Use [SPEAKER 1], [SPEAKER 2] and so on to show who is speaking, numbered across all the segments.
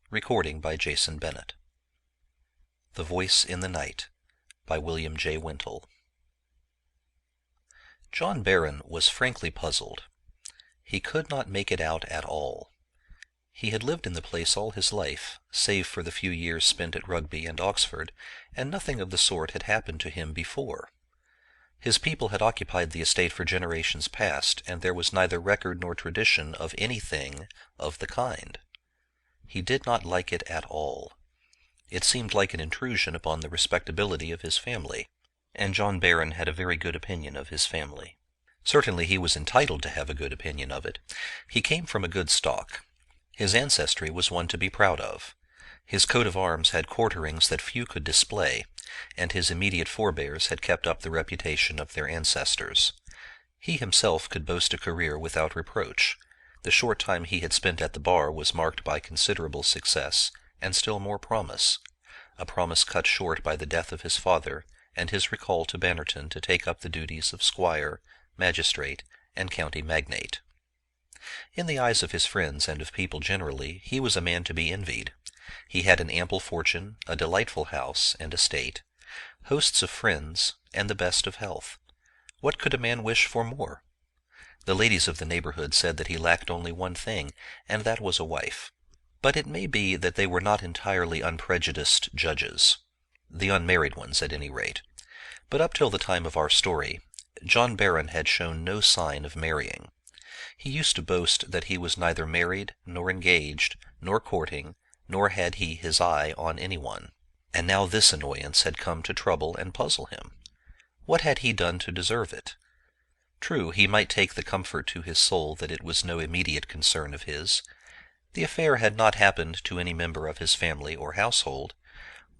[SPEAKER 1] Recording by Jason Bennett. The Voice in the Night by William J. Wintle. John Barron was frankly puzzled. He could not make it out at all. He had lived in the place all his life, save for the few years spent at Rugby and Oxford, and nothing of the sort had happened to him before. His people had occupied the estate for generations past, and there was neither record nor tradition of anything of the kind. He did not like it at all. It seemed like an intrusion upon the respectability of his family, and John Barron had a very good opinion of his family. Certainly he was entitled to have a good opinion of it. He came from a good stock. His ancestry was one to be proud of. His coat of arms had quarterings that few could display, and his immediate forebears had kept up the reputation of their ancestors. He himself could boast a career without reproach. The short time he had spent at the bar was marked by considerable success, and still more promise, a promise cut short by the death of his father, and his recall to Bannerton to take up the duties of squire, magistrate, and county magnate. In the eyes of his friends and of people generally, he was a man to be envied. He had an ample fortune, a delightful house and estate, hosts of friends, and the best of health. What could a man wish for more? The ladies of the neighborhood said that he lacked only one thing, and that was a wife. But it may be that they were not entirely unprejudiced judges, the unmarried ones at any rate. But up till the time of our story, John Barron had shown no sign of marrying. He used to boast that he was neither married, nor engaged, nor courting, nor had he his eye on anyone. And now this annoyance had come to trouble and puzzle him. What had he done to deserve it? True, he might take the comfort to his soul that it was no immediate concern of his. The affair had not happened to any member of his family or household.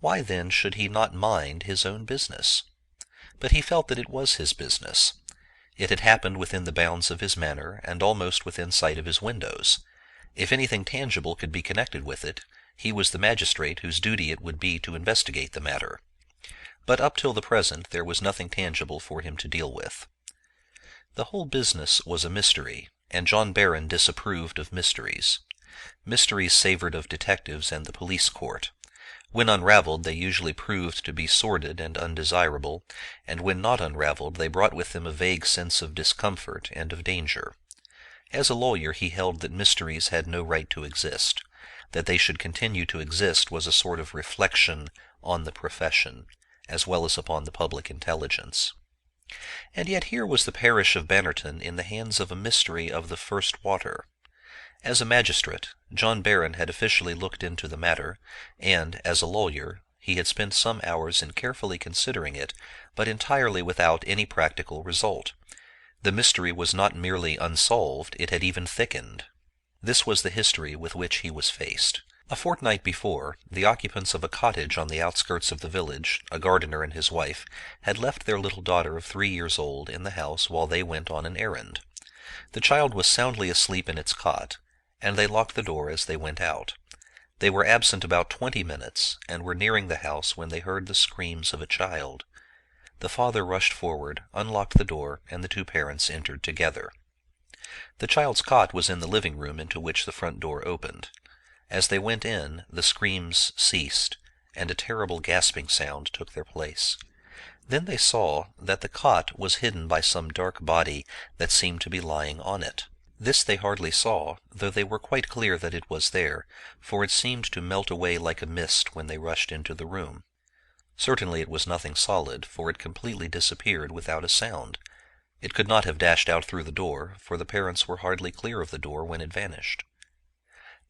[SPEAKER 1] Why then should he not mind his own business? But he felt that it was his business. It had happened within the bounds of his manor, and almost within sight of his windows. If anything tangible could be connected with it, he was the magistrate whose duty it would be to investigate the matter. But up till the present there was nothing tangible for him to deal with. The whole business was a mystery, and John Barron disapproved of mysteries. Mysteries savored of detectives and the police court. When unraveled, they usually proved to be sordid and undesirable, and when not unraveled, they brought with them a vague sense of discomfort and of danger. As a lawyer, he held that mysteries had no right to exist. That they should continue to exist was a sort of reflection on the profession, as well as upon the public intelligence. And yet here was the parish of Bannerton in the hands of a mystery of the first water. As a magistrate, John Barron had officially looked into the matter, and, as a lawyer, he had spent some hours in carefully considering it, but entirely without any practical result. The mystery was not merely unsolved, it had even thickened. This was the history with which he was faced. A fortnight before, the occupants of a cottage on the outskirts of the village, a gardener and his wife, had left their little daughter of 3 years old in the house while they went on an errand. The child was soundly asleep in its cot, and they locked the door as they went out. They were absent about 20 minutes, and were nearing the house when they heard the screams of a child. The father rushed forward, unlocked the door, and the two parents entered together. The child's cot was in the living room into which the front door opened. As they went in, the screams ceased, and a terrible gasping sound took their place. Then they saw that the cot was hidden by some dark body that seemed to be lying on it. This they hardly saw, though they were quite clear that it was there, for it seemed to melt away like a mist when they rushed into the room. Certainly it was nothing solid, for it completely disappeared without a sound. It could not have dashed out through the door, for the parents were hardly clear of the door when it vanished.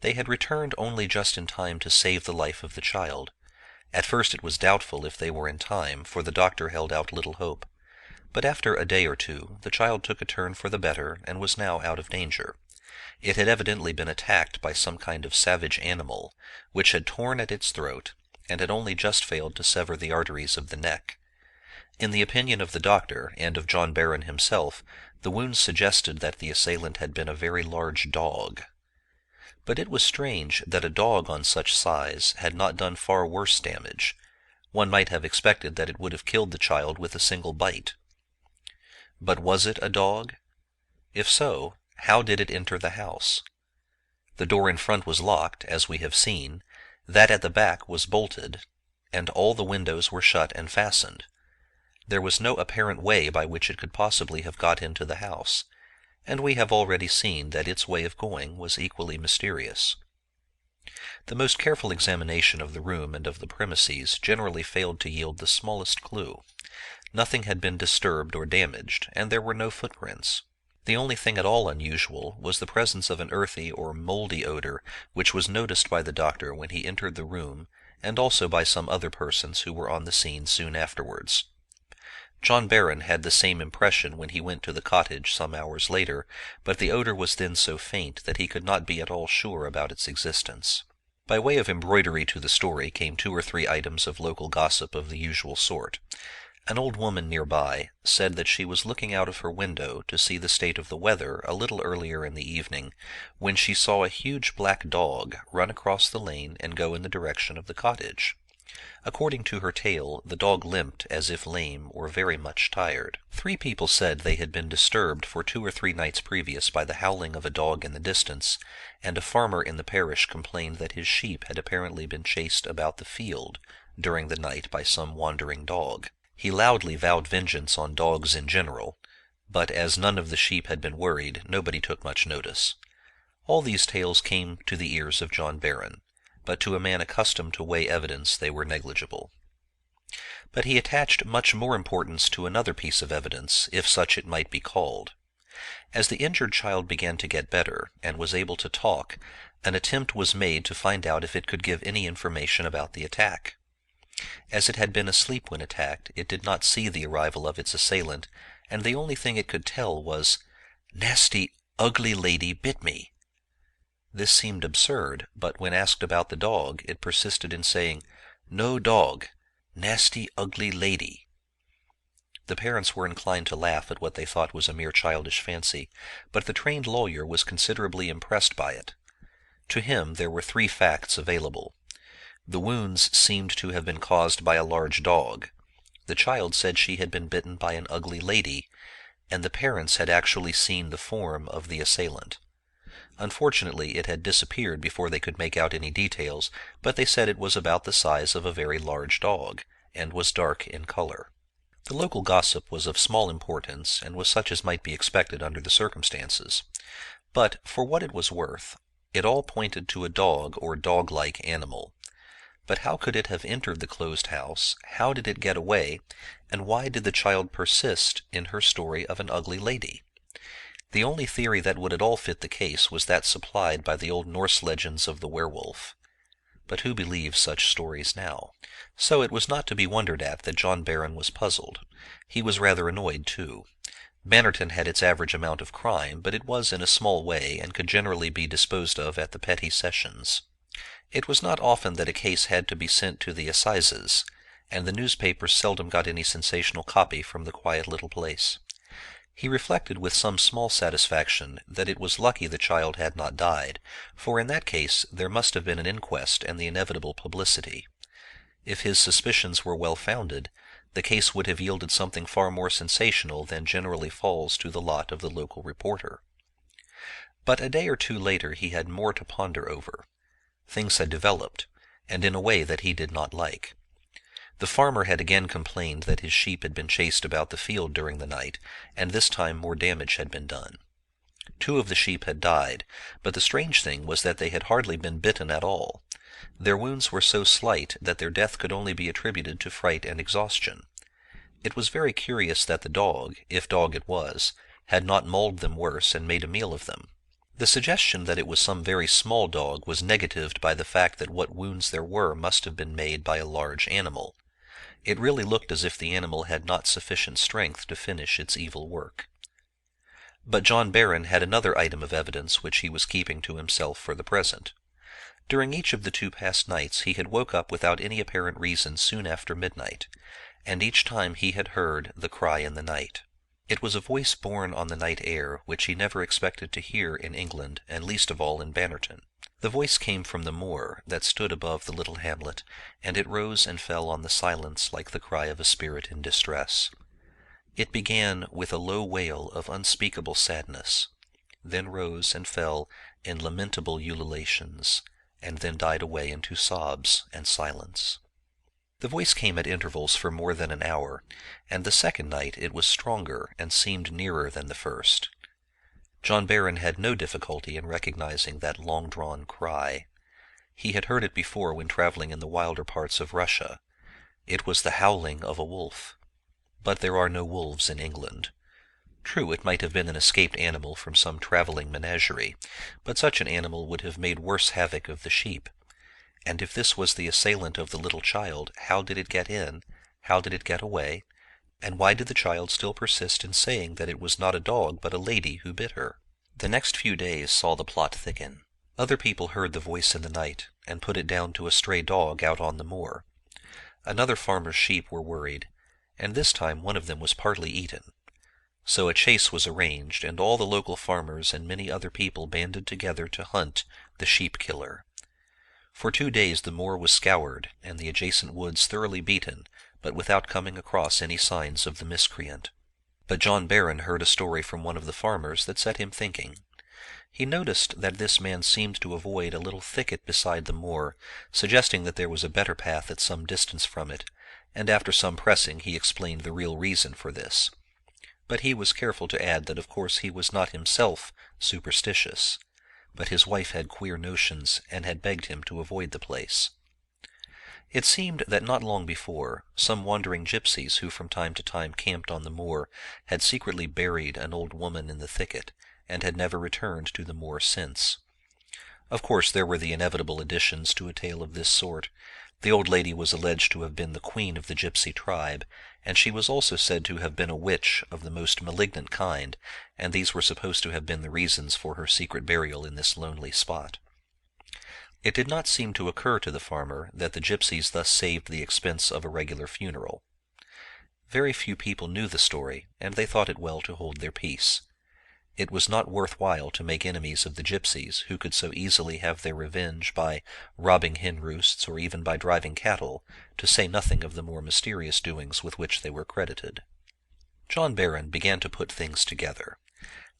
[SPEAKER 1] They had returned only just in time to save the life of the child. At first it was doubtful if they were in time, for the doctor held out little hope. But after a day or two, the child took a turn for the better, and was now out of danger. It had evidently been attacked by some kind of savage animal, which had torn at its throat, and had only just failed to sever the arteries of the neck. In the opinion of the doctor, and of John Barron himself, the wounds suggested that the assailant had been a very large dog. But it was strange that a dog on such size had not done far worse damage. One might have expected that it would have killed the child with a single bite. But was it a dog? If so, how did it enter the house? The door in front was locked, as we have seen, That at the back was bolted, and all the windows were shut and fastened. There was no apparent way by which it could possibly have got into the house, and we have already seen that its way of going was equally mysterious. The most careful examination of the room and of the premises generally failed to yield the smallest clue. Nothing had been disturbed or damaged, and there were no footprints. The only thing at all unusual was the presence of an earthy or moldy odor which was noticed by the doctor when he entered the room, and also by some other persons who were on the scene soon afterwards. John Barron had the same impression when he went to the cottage some hours later, but the odor was then so faint that he could not be at all sure about its existence. By way of embroidery to the story came 2 or 3 items of local gossip of the usual sort. An old woman nearby said that she was looking out of her window to see the state of the weather a little earlier in the evening, when she saw a huge black dog run across the lane and go in the direction of the cottage. According to her tale, the dog limped as if lame or very much tired. 3 people said they had been disturbed for 2 or 3 nights previous by the howling of a dog in the distance, and a farmer in the parish complained that his sheep had apparently been chased about the field during the night by some wandering dog. He loudly vowed vengeance on dogs in general, but as none of the sheep had been worried, nobody took much notice. All these tales came to the ears of John Barron, but to a man accustomed to weigh evidence they were negligible. But he attached much more importance to another piece of evidence, if such it might be called. As the injured child began to get better, and was able to talk, an attempt was made to find out if it could give any information about the attack. As it had been asleep when attacked, it did not see the arrival of its assailant, and the only thing it could tell was, "Nasty, ugly lady bit me." This seemed absurd, but when asked about the dog, it persisted in saying, "No dog, nasty, ugly lady." The parents were inclined to laugh at what they thought was a mere childish fancy, but the trained lawyer was considerably impressed by it. To him there were 3 facts available. The wounds seemed to have been caused by a large dog. The child said she had been bitten by an ugly lady, and the parents had actually seen the form of the assailant. Unfortunately, it had disappeared before they could make out any details, but they said it was about the size of a very large dog, and was dark in color. The local gossip was of small importance, and was such as might be expected under the circumstances. But, for what it was worth, it all pointed to a dog or dog-like animal. But how could it have entered the closed house, how did it get away, and why did the child persist in her story of an ugly lady? The only theory that would at all fit the case was that supplied by the old Norse legends of the werewolf. But who believes such stories now? So it was not to be wondered at that John Barron was puzzled. He was rather annoyed, too. Bannerton had its average amount of crime, but it was in a small way, and could generally be disposed of at the petty sessions. It was not often that a case had to be sent to the assizes, and the newspapers seldom got any sensational copy from the quiet little place. He reflected with some small satisfaction that it was lucky the child had not died, for in that case there must have been an inquest and the inevitable publicity. If his suspicions were well founded, the case would have yielded something far more sensational than generally falls to the lot of the local reporter. But a day or 2 later he had more to ponder over. Things had developed, and in a way that he did not like. The farmer had again complained that his sheep had been chased about the field during the night, and this time more damage had been done. 2 of the sheep had died, but the strange thing was that they had hardly been bitten at all. Their wounds were so slight that their death could only be attributed to fright and exhaustion. It was very curious that the dog, if dog it was, had not mauled them worse and made a meal of them. The suggestion that it was some very small dog was negatived by the fact that what wounds there were must have been made by a large animal. It really looked as if the animal had not sufficient strength to finish its evil work. But John Barron had another item of evidence which he was keeping to himself for the present. During each of the 2 past nights he had woke up without any apparent reason soon after midnight, and each time he had heard the cry in the night. It was a voice borne on the night air which he never expected to hear in England, and least of all in Bannerton. The voice came from the moor that stood above the little hamlet, and it rose and fell on the silence like the cry of a spirit in distress. It began with a low wail of unspeakable sadness, then rose and fell in lamentable ululations, and then died away into sobs and silence. The voice came at intervals for more than an hour, and the second night it was stronger and seemed nearer than the first. John Barron had no difficulty in recognizing that long-drawn cry. He had heard it before when traveling in the wilder parts of Russia. It was the howling of a wolf. But there are no wolves in England. True, it might have been an escaped animal from some traveling menagerie, but such an animal would have made worse havoc of the sheep. And if this was the assailant of the little child, how did it get in? How did it get away? And why did the child still persist in saying that it was not a dog but a lady who bit her? The next few days saw the plot thicken. Other people heard the voice in the night, and put it down to a stray dog out on the moor. Another farmer's sheep were worried, and this time one of them was partly eaten. So a chase was arranged, and all the local farmers and many other people banded together to hunt the sheep-killer. For 2 days the moor was scoured, and the adjacent woods thoroughly beaten, but without coming across any signs of the miscreant. But John Barron heard a story from one of the farmers that set him thinking. He noticed that this man seemed to avoid a little thicket beside the moor, suggesting that there was a better path at some distance from it, and after some pressing he explained the real reason for this. But he was careful to add that of course he was not himself superstitious, but his wife had queer notions and had begged him to avoid the place. It seemed that not long before, some wandering gypsies who from time to time camped on the moor had secretly buried an old woman in the thicket, and had never returned to the moor since. Of course there were the inevitable additions to a tale of this sort. The old lady was alleged to have been the queen of the gypsy tribe, and she was also said to have been a witch of the most malignant kind, and these were supposed to have been the reasons for her secret burial in this lonely spot. It did not seem to occur to the farmer that the gypsies thus saved the expense of a regular funeral. Very few people knew the story, and they thought it well to hold their peace. It was not worth while to make enemies of the gypsies, who could so easily have their revenge by robbing hen roosts or even by driving cattle, to say nothing of the more mysterious doings with which they were credited. John Barron began to put things together.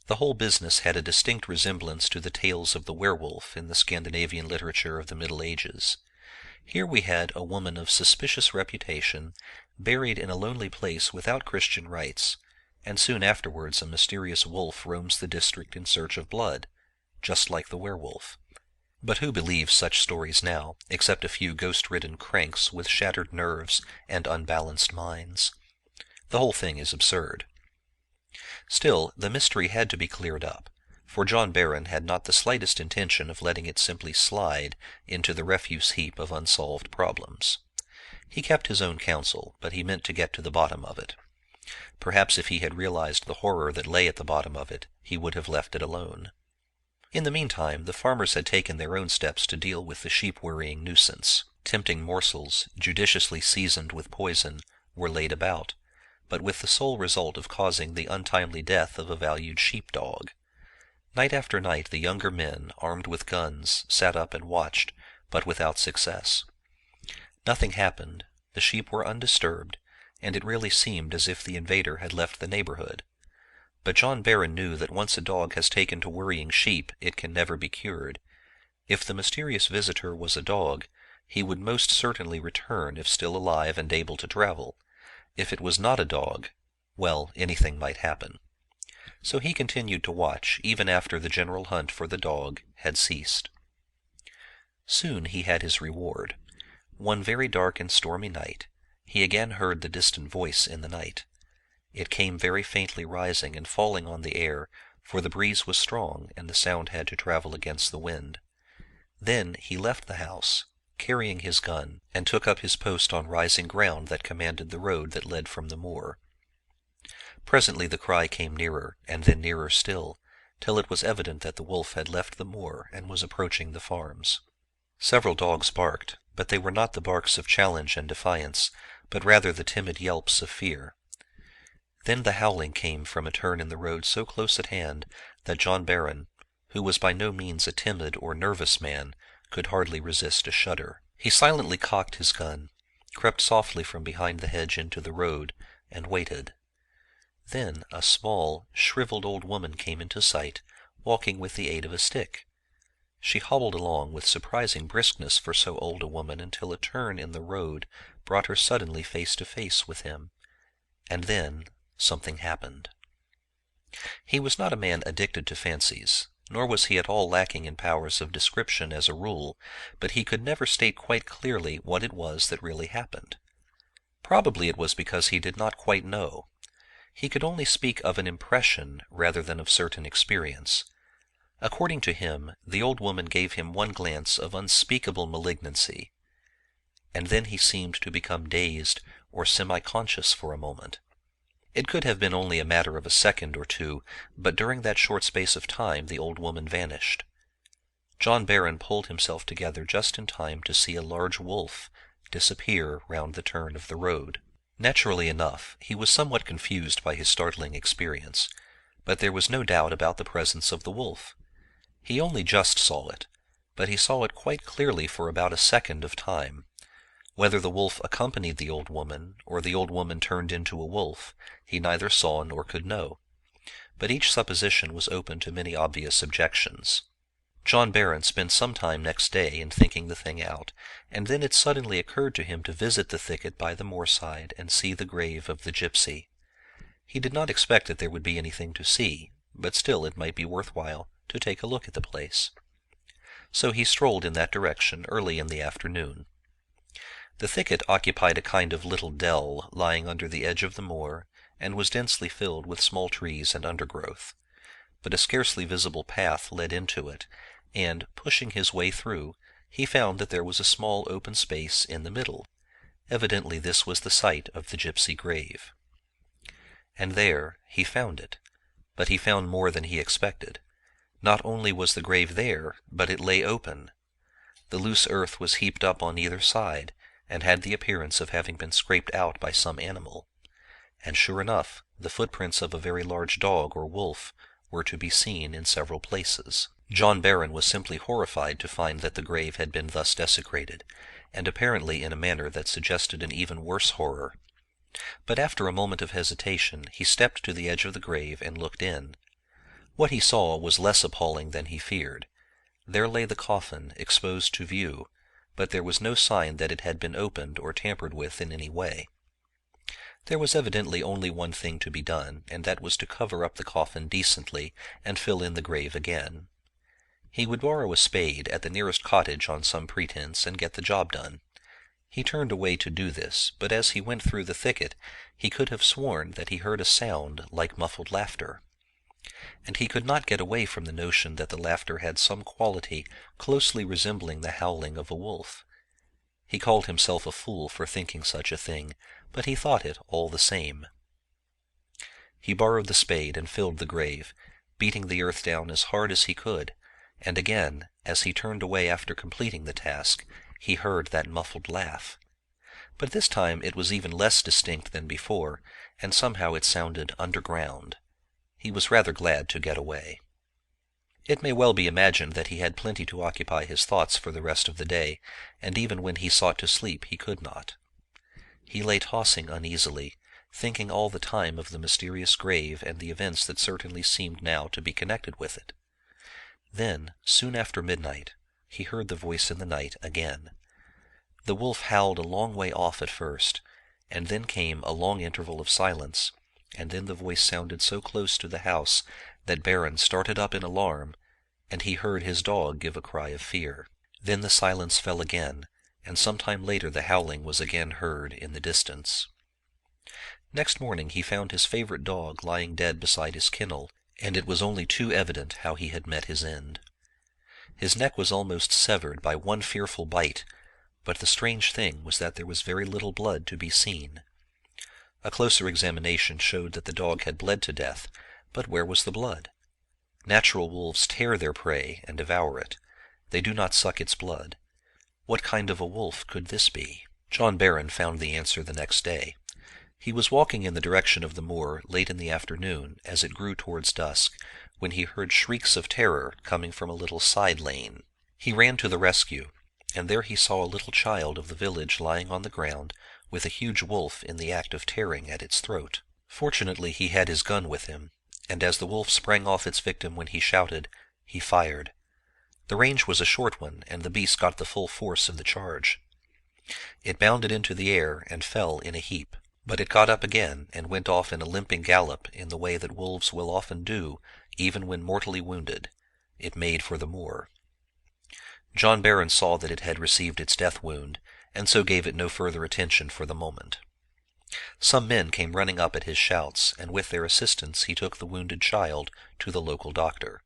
[SPEAKER 1] The whole business had a distinct resemblance to the tales of the werewolf in the Scandinavian literature of the Middle Ages. Here we had a woman of suspicious reputation, buried in a lonely place without Christian rites, and soon afterwards a mysterious wolf roams the district in search of blood, just like the werewolf. But who believes such stories now, except a few ghost-ridden cranks with shattered nerves and unbalanced minds? The whole thing is absurd. Still, the mystery had to be cleared up, for John Barron had not the slightest intention of letting it simply slide into the refuse heap of unsolved problems. He kept his own counsel, but he meant to get to the bottom of it. Perhaps if he had realized the horror that lay at the bottom of it, he would have left it alone. In the meantime, the farmers had taken their own steps to deal with the sheep-worrying nuisance. Tempting morsels, judiciously seasoned with poison, were laid about, but with the sole result of causing the untimely death of a valued sheep-dog. Night after night the younger men, armed with guns, sat up and watched, but without success. Nothing happened, the sheep were undisturbed, and it really seemed as if the invader had left the neighborhood. But John Barron knew that once a dog has taken to worrying sheep, it can never be cured. If the mysterious visitor was a dog, he would most certainly return if still alive and able to travel. If it was not a dog, well, anything might happen. So he continued to watch, even after the general hunt for the dog had ceased. Soon he had his reward. One very dark and stormy night, he again heard the distant voice in the night. It came very faintly rising and falling on the air, for the breeze was strong and the sound had to travel against the wind. Then he left the house, carrying his gun, and took up his post on rising ground that commanded the road that led from the moor. Presently the cry came nearer, and then nearer still, till it was evident that the wolf had left the moor and was approaching the farms. Several dogs barked, but they were not the barks of challenge and defiance, but rather the timid yelps of fear. Then the howling came from a turn in the road so close at hand that John Barron, who was by no means a timid or nervous man, could hardly resist a shudder. He silently cocked his gun, crept softly from behind the hedge into the road, and waited. Then a small, shriveled old woman came into sight, walking with the aid of a stick. She hobbled along with surprising briskness for so old a woman until a turn in the road brought her suddenly face to face with him. And then something happened. He was not a man addicted to fancies, nor was he at all lacking in powers of description as a rule, but he could never state quite clearly what it was that really happened. Probably it was because he did not quite know. He could only speak of an impression rather than of certain experience. According to him, the old woman gave him one glance of unspeakable malignancy, and then he seemed to become dazed or semi-conscious for a moment. It could have been only a matter of a second or two, but during that short space of time the old woman vanished. John Barron pulled himself together just in time to see a large wolf disappear round the turn of the road. Naturally enough, he was somewhat confused by his startling experience, but there was no doubt about the presence of the wolf. He only just saw it, but he saw it quite clearly for about a second of time. Whether the wolf accompanied the old woman, or the old woman turned into a wolf, he neither saw nor could know, but each supposition was open to many obvious objections. John Barron spent some time next day in thinking the thing out, and then it suddenly occurred to him to visit the thicket by the moorside and see the grave of the gypsy. He did not expect that there would be anything to see, but still it might be worthwhile to take a look at the place. So he strolled in that direction early in the afternoon. The thicket occupied a kind of little dell lying under the edge of the moor, and was densely filled with small trees and undergrowth. But a scarcely visible path led into it, and, pushing his way through, he found that there was a small open space in the middle. Evidently this was the site of the gypsy grave. And there he found it, but he found more than he expected. Not only was the grave there, but it lay open. The loose earth was heaped up on either side, and had the appearance of having been scraped out by some animal. And sure enough, the footprints of a very large dog or wolf were to be seen in several places. John Barron was simply horrified to find that the grave had been thus desecrated, and apparently in a manner that suggested an even worse horror. But after a moment of hesitation, he stepped to the edge of the grave and looked in. What he saw was less appalling than he feared. There lay the coffin, exposed to view, but there was no sign that it had been opened or tampered with in any way. There was evidently only one thing to be done, and that was to cover up the coffin decently and fill in the grave again. He would borrow a spade at the nearest cottage on some pretense and get the job done. He turned away to do this, but as he went through the thicket, he could have sworn that he heard a sound like muffled laughter. And he could not get away from the notion that the laughter had some quality closely resembling the howling of a wolf. He called himself a fool for thinking such a thing, but he thought it all the same. He borrowed the spade and filled the grave, beating the earth down as hard as he could, and again, as he turned away after completing the task, he heard that muffled laugh. But this time it was even less distinct than before, and somehow it sounded underground. He was rather glad to get away. It may well be imagined that he had plenty to occupy his thoughts for the rest of the day, and even when he sought to sleep he could not. He lay tossing uneasily, thinking all the time of the mysterious grave and the events that certainly seemed now to be connected with it. Then, soon after midnight, he heard the voice in the night again. The wolf howled a long way off at first, and then came a long interval of silence, and then the voice sounded so close to the house that Barron started up in alarm, and he heard his dog give a cry of fear. Then the silence fell again, and some time later the howling was again heard in the distance. Next morning he found his favorite dog lying dead beside his kennel, and it was only too evident how he had met his end. His neck was almost severed by one fearful bite, but the strange thing was that there was very little blood to be seen. A closer examination showed that the dog had bled to death, but where was the blood? Natural wolves tear their prey and devour it. They do not suck its blood. What kind of a wolf could this be? John Barron found the answer the next day. He was walking in the direction of the moor late in the afternoon as it grew towards dusk, when he heard shrieks of terror coming from a little side lane. He ran to the rescue, and there he saw a little child of the village lying on the ground, with a huge wolf in the act of tearing at its throat. Fortunately he had his gun with him, and as the wolf sprang off its victim when he shouted, he fired. The range was a short one, and the beast got the full force of the charge. It bounded into the air and fell in a heap, but it got up again and went off in a limping gallop in the way that wolves will often do even when mortally wounded. It made for the moor. John Barron saw that it had received its death wound, and so gave it no further attention for the moment. Some men came running up at his shouts, and with their assistance he took the wounded child to the local doctor.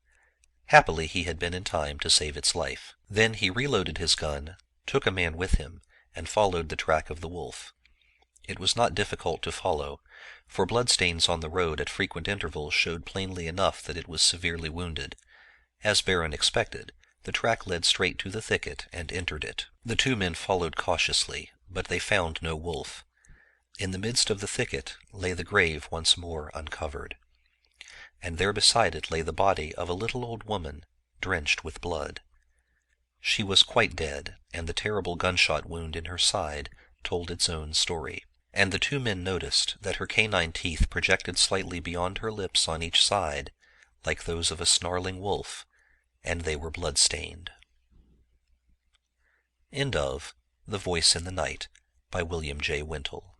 [SPEAKER 1] Happily he had been in time to save its life. Then he reloaded his gun, took a man with him, and followed the track of the wolf. It was not difficult to follow, for bloodstains on the road at frequent intervals showed plainly enough that it was severely wounded. As Barron expected, the track led straight to the thicket and entered it. The two men followed cautiously, but they found no wolf. In the midst of the thicket lay the grave once more uncovered, and there beside it lay the body of a little old woman, drenched with blood. She was quite dead, and the terrible gunshot wound in her side told its own story. And the two men noticed that her canine teeth projected slightly beyond her lips on each side, like those of a snarling wolf, and they were blood-stained. End of The Voice in the Night by William J. Wintle.